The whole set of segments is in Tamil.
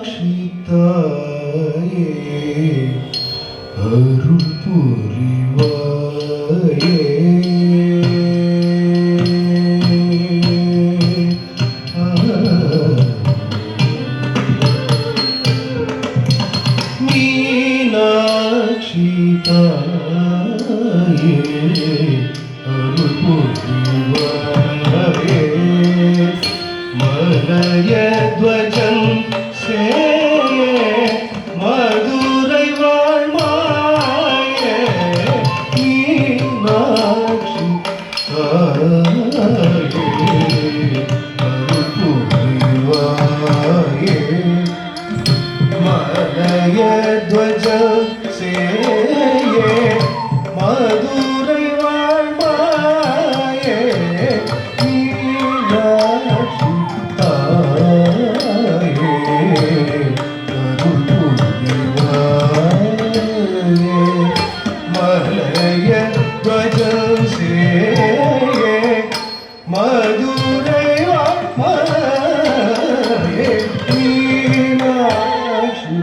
தாயே அருள் புரிவாயே மீனாட்சி தாயே அருள் புரிவாயே மலய துவஜம் மதுரை வாழ்மாய மீனாட்சி தாயே அருள் புரிவாயே மலய துவஜம் மதுரை வாழ்மாய மீனாட்சி மலய துவஜம் மதுரை மீனாட்சி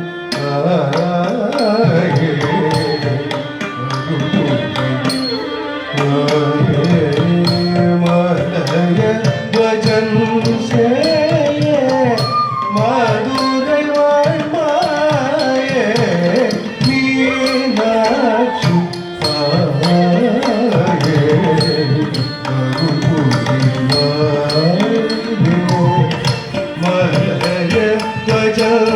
மலய துவஜம் மதுரை வாழ்மாய மீனாட்சி மலய துவஜம்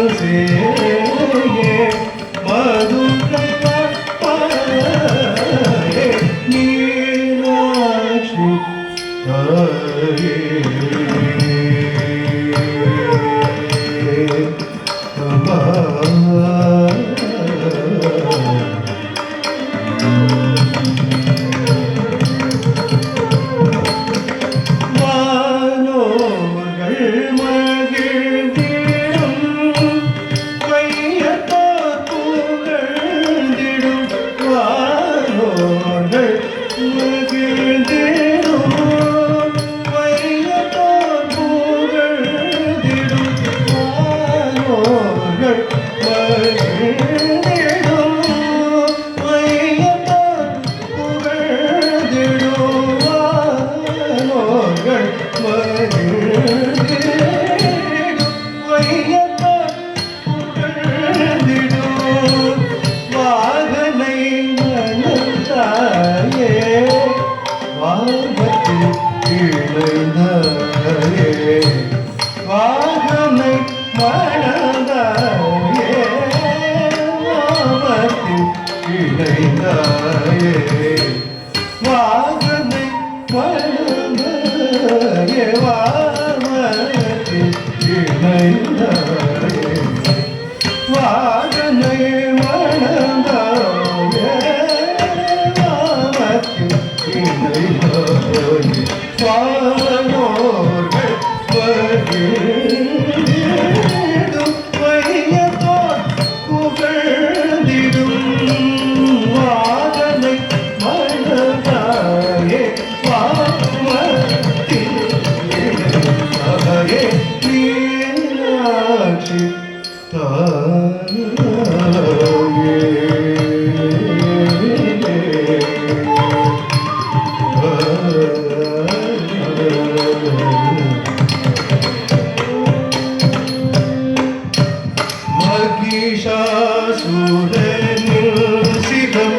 மதுரை வாழ்மாய மீனாட்சி வாகனை மணந்தாயே வாமத்தில் இணைந்தாயே வாகனை மணந்தாயே வாமத்தில் இணைந்தாயே வாகனை மணந்தாயே வாமத்தில் இணைந்தாயே வானோர்கள் வருகிடும் வையத்தோர் புகழ்ந்திடும் வாதனை மனதாயே வாமத்தில் இணைந்தாயே மீனாட்சி தாயே மகிஷாசுரனின் சிரம்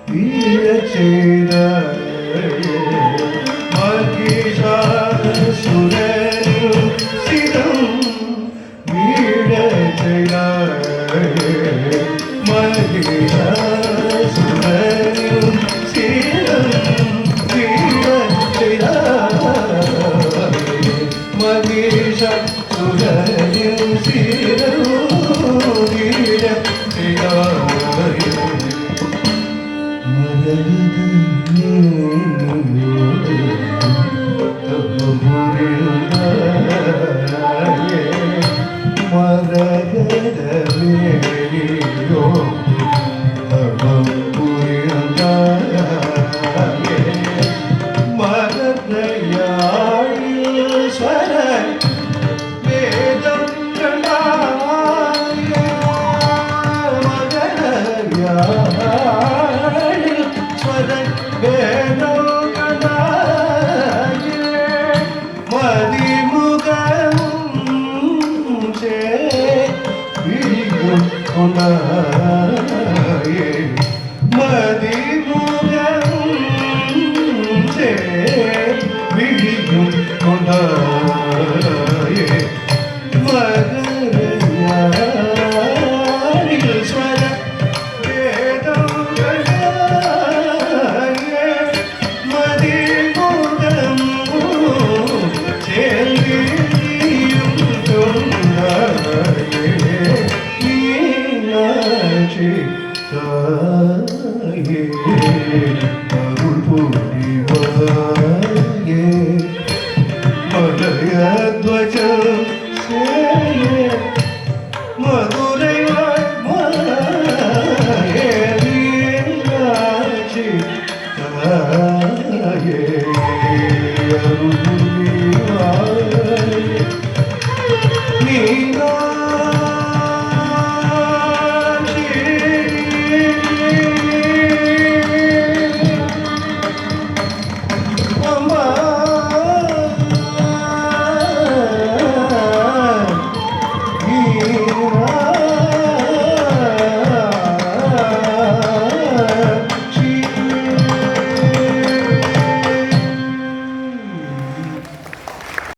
வீழச் செய்தாயே மகிஷாசுரனின் சிரம் வீழச் செய்தாயே மகிஷாசுரனின் சிரம் வீழச் செய்தாயே மகிஷாசுரனின் சிரம் மரதயாழீஸ்வர வேதம் கண்டா విడిగొట్టునా